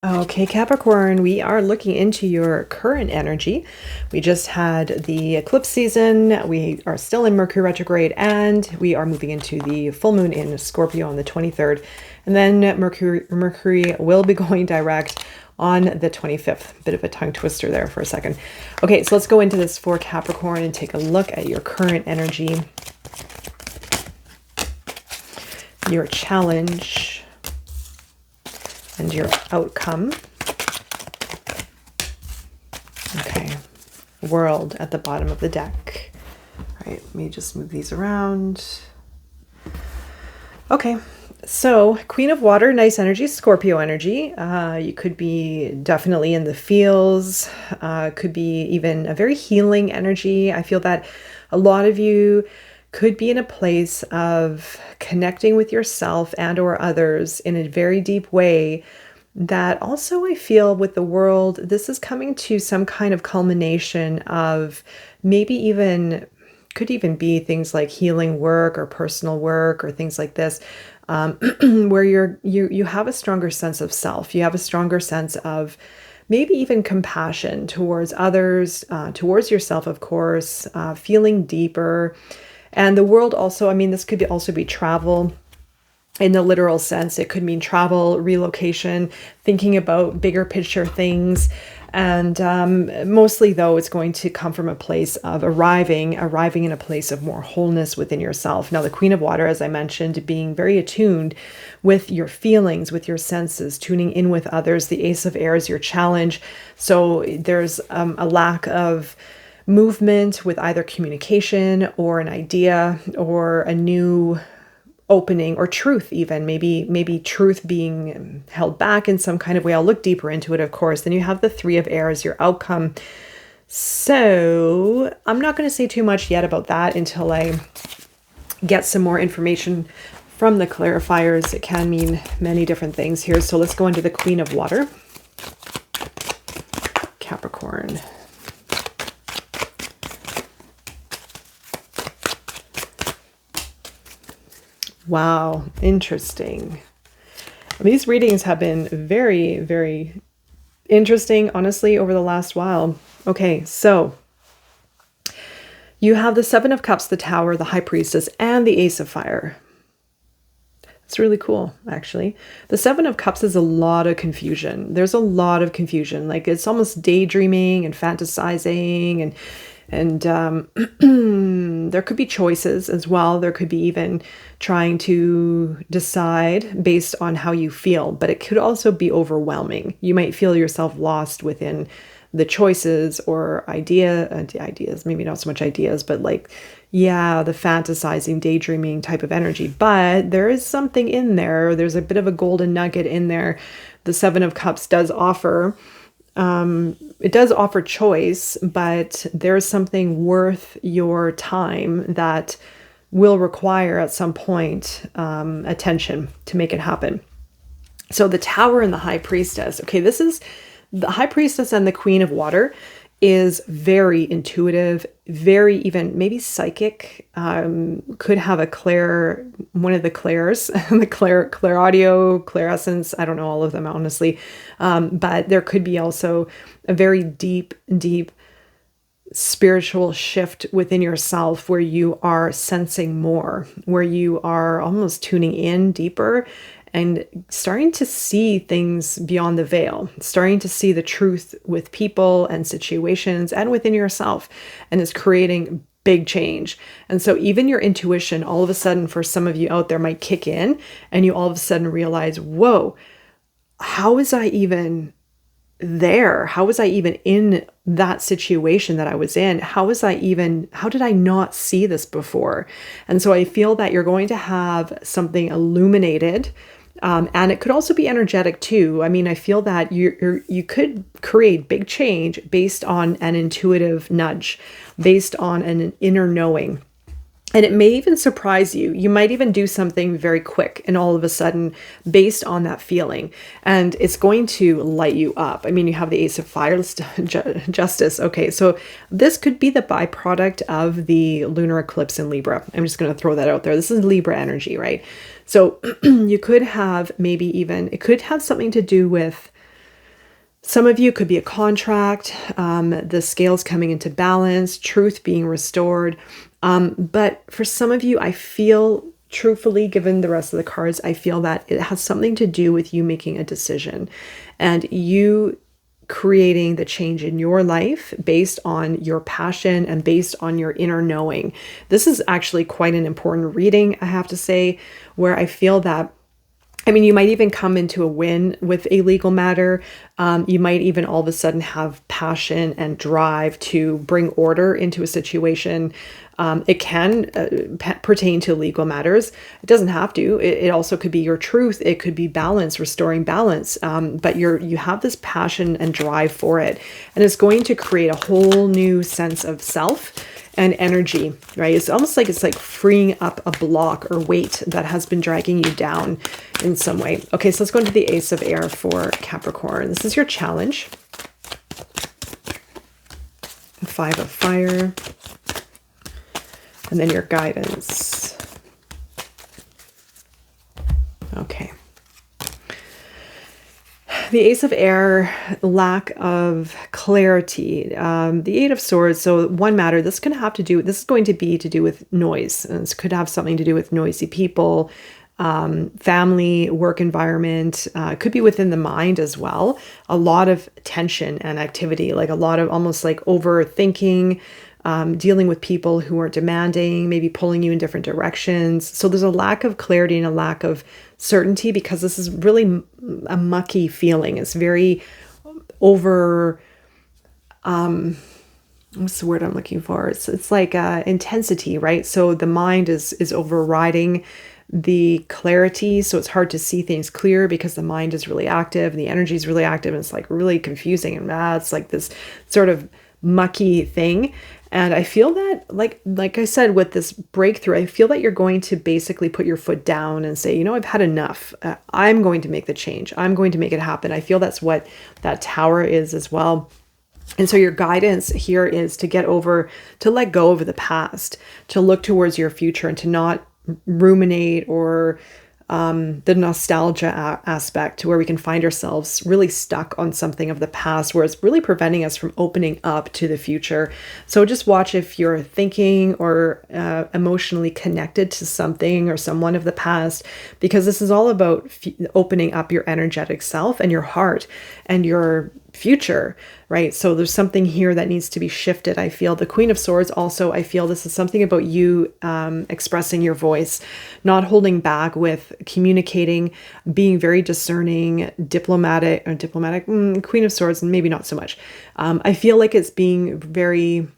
Okay, Capricorn, we are looking into your current energy. We just had the eclipse season. We are still in Mercury retrograde, and we are moving into the full moon in Scorpio on the 23rd. And then Mercury will be going direct on the 25th. Bit of a tongue twister there for a second. Okay, so let's go into this for Capricorn and take a look at your current energy, your challenge, and your outcome. Okay, World at the bottom of the deck. All right, let me just move these around. Okay, so Queen of Water, nice energy, Scorpio energy. You could be definitely in the feels, could be even a very healing energy. I feel that a lot of you could be in a place of connecting with yourself and or others in a very deep way that also I feel with the world, this is coming to some kind of culmination of maybe even, could even be things like healing work or personal work or things like this, where you have a stronger sense of self. You have a stronger sense of maybe even compassion towards others, towards yourself, of course, feeling deeper. And the world also, I mean, this could also be travel in the literal sense. It could mean travel, relocation, thinking about bigger picture things. And mostly, though, it's going to come from a place of arriving in a place of more wholeness within yourself. Now, the Queen of Water, as I mentioned, being very attuned with your feelings, with your senses, tuning in with others. The Ace of Air is your challenge. So there's a lack of movement with either communication or an idea or a new opening or truth, even maybe truth being held back in some kind of way. I'll look deeper into it, of course. Then you have the Three of Air as your outcome. So I'm not going to say too much yet about that until I get some more information from the clarifiers. It can mean many different things here. So let's go into the Queen of Water, Capricorn. Wow, interesting. These readings have been very, very interesting, honestly, over the last while. Okay, so you have the Seven of Cups, the Tower, the High Priestess, and the Ace of Fire. It's really cool, actually. The Seven of Cups is a lot of confusion. There's a lot of confusion. Like, it's almost daydreaming and fantasizing, and there could be choices as well. There could be even trying to decide based on how you feel, but it could also be overwhelming. You might feel yourself lost within the choices or ideas, maybe not so much ideas, but like, yeah, the fantasizing, daydreaming type of energy. But there is something in there. There's a bit of a golden nugget in there. The Seven of Cups does offer choice, but there's something worth your time that will require at some point attention to make it happen. So the Tower and the High Priestess. Okay, this is the High Priestess and the Queen of Water is very intuitive, very even maybe psychic, could have one of the clairs, the clair audio, clairescence. I don't know all of them, honestly. But there could be also a very deep spiritual shift within yourself where you are sensing more, where you are almost tuning in deeper and starting to see things beyond the veil, starting to see the truth with people and situations and within yourself, and is creating big change. And so even your intuition, all of a sudden, for some of you out there, might kick in, and you all of a sudden realize, whoa, how was I even there? How was I even in that situation that I was in? How did I not see this before? And so I feel that you're going to have something illuminated. And it could also be energetic too. I mean, I feel that you could create big change based on an intuitive nudge, based on an inner knowing. And it may even surprise you. You might even do something very quick and all of a sudden based on that feeling. And it's going to light you up. I mean, you have the Ace of Fire, Justice. Okay, so this could be the byproduct of the lunar eclipse in Libra. I'm just going to throw that out there. This is Libra energy, right? So you could have it could have something to do with Some of you could be a contract, the scales coming into balance, truth being restored. But for some of you, I feel truthfully, given the rest of the cards, I feel that it has something to do with you making a decision and you creating the change in your life based on your passion and based on your inner knowing. This is actually quite an important reading, I have to say, where I feel that you might even come into a win with a legal matter. You might even all of a sudden have passion and drive to bring order into a situation. It can pertain to legal matters. It doesn't have to. It also could be your truth. It could be balance, restoring balance. But you have this passion and drive for it. And it's going to create a whole new sense of self and energy, right? It's almost like it's like freeing up a block or weight that has been dragging you down in some way. Okay, so let's go into the Ace of Air for Capricorn. This is your challenge. The Five of Fire. And then your guidance. Okay. The Ace of Air, lack of clarity. The Eight of Swords, so one matter, this is going to be to do with noise. And this could have something to do with noisy people, family, work environment, could be within the mind as well. A lot of tension and activity, like a lot of almost like overthinking, dealing with people who are demanding, maybe pulling you in different directions. So there's a lack of clarity and a lack of certainty because this is really a mucky feeling. It's very over, what's the word I'm looking for? It's like intensity, right? So the mind is overriding the clarity. So it's hard to see things clear because the mind is really active and the energy is really active. And it's like really confusing and it's like this sort of mucky thing. And I feel that, like I said, with this breakthrough, I feel that you're going to basically put your foot down and say, I've had enough. I'm going to make the change. I'm going to make it happen. I feel that's what that Tower is as well. And so your guidance here is to let go of the past, to look towards your future and to not ruminate or the nostalgia aspect to where we can find ourselves really stuck on something of the past where it's really preventing us from opening up to the future. So just watch if you're thinking or emotionally connected to something or someone of the past, because this is all about opening up your energetic self and your heart and your future, right? So there's something here that needs to be shifted. I feel the Queen of Swords also, I feel this is something about you expressing your voice, not holding back with communicating, being very discerning, diplomatic, Queen of Swords, and maybe not so much. I feel like it's being very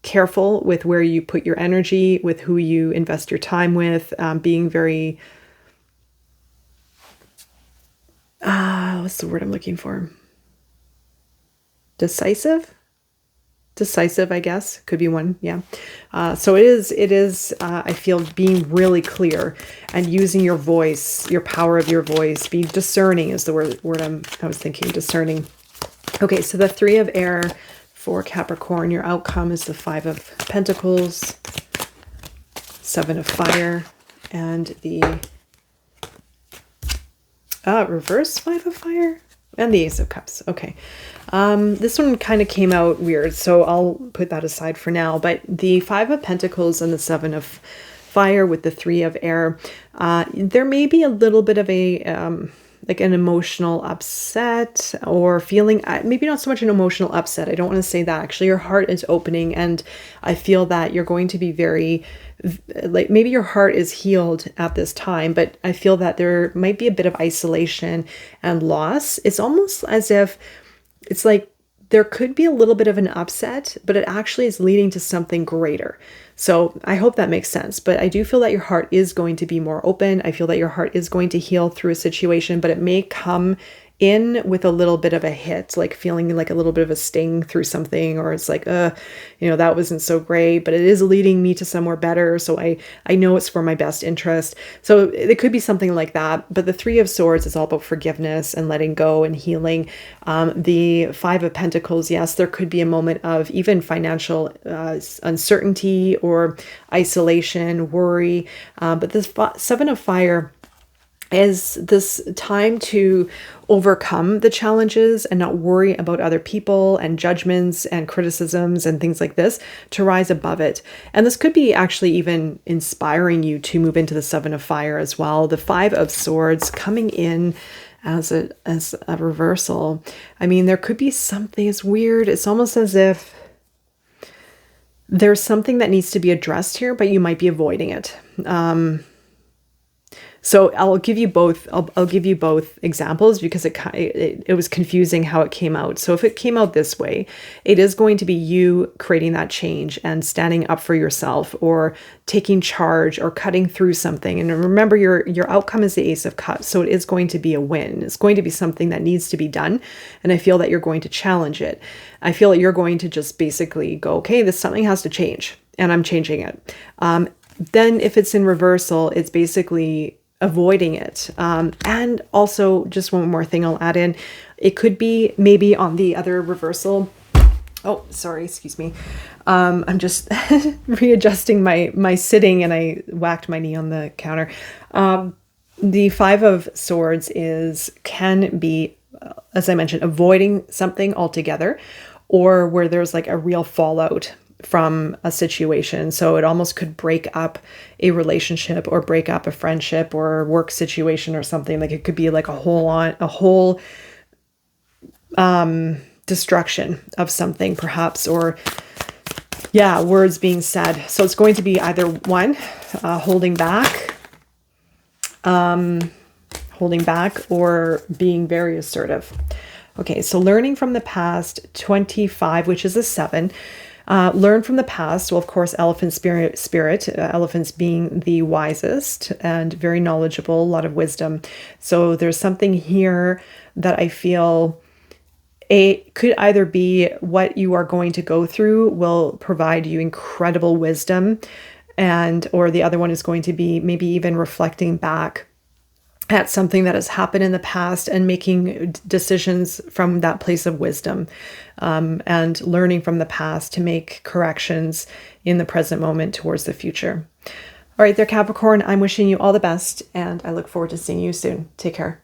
careful with where you put your energy, with who you invest your time with, being very, what's the word I'm looking for? Decisive, I guess, could be one. Yeah. So it is, I feel, being really clear and using your voice, your power of your voice, being discerning is the word I was thinking, discerning. Okay. So the Three of Air for Capricorn, your outcome is the Five of Pentacles, Seven of Fire, and the reverse Five of Fire. And the Ace of Cups. Okay. This one kind of came out weird, so I'll put that aside for now. But the Five of Pentacles and the Seven of Fire with the Three of Air, there may be a little bit of a like an emotional upset or feeling, maybe not so much an emotional upset. I don't want to say that. Actually, your heart is opening, and I feel that you're going to be very, like, maybe your heart is healed at this time, but I feel that there might be a bit of isolation and loss. It's almost as if it's like there could be a little bit of an upset, but it actually is leading to something greater. So I hope that makes sense. But I do feel that your heart is going to be more open. I feel that your heart is going to heal through a situation, but it may come in with a little bit of a hit, like feeling like a little bit of a sting through something, or it's like, that wasn't so great, but it is leading me to somewhere better. So I know it's for my best interest. So it could be something like that. But the Three of Swords is all about forgiveness and letting go and healing. The Five of Pentacles, yes, there could be a moment of even financial uncertainty or isolation, worry. But this Seven of Fire, is this time to overcome the challenges and not worry about other people and judgments and criticisms and things like this, to rise above it. And this could be actually even inspiring you to move into the Seven of Fire as well. The Five of Swords coming in as a reversal. I mean, there could be something, it's weird. It's almost as if there's something that needs to be addressed here, but you might be avoiding it. So I'll give you both. I'll give you both examples because it was confusing how it came out. So if it came out this way, it is going to be you creating that change and standing up for yourself, or taking charge, or cutting through something. And remember, your outcome is the Ace of Cups, so it is going to be a win. It's going to be something that needs to be done, and I feel that you're going to challenge it. I feel that you're going to just basically go, okay, this something has to change, and I'm changing it. Then if it's in reversal, it's basically avoiding it. And also, just one more thing I'll add in, it could be maybe on the other reversal. Oh, sorry, excuse me. I'm just readjusting my sitting, and I whacked my knee on the counter. The Five of Swords can be, as I mentioned, avoiding something altogether, or where there's like a real fallout from a situation. So it almost could break up a relationship, or break up a friendship or work situation or something. Like it could be like a whole destruction of something perhaps, or words being said. So it's going to be either one, holding back, or being very assertive. Okay, so learning from the past, 25, which is a 7. Learn from the past. Well, of course, elephant spirit, elephants being the wisest and very knowledgeable, a lot of wisdom. So there's something here that I feel could either be what you are going to go through will provide you incredible wisdom, or the other one is going to be maybe even reflecting back at something that has happened in the past and making decisions from that place of wisdom, and learning from the past to make corrections in the present moment towards the future. All right, there, Capricorn, I'm wishing you all the best, and I look forward to seeing you soon. Take care.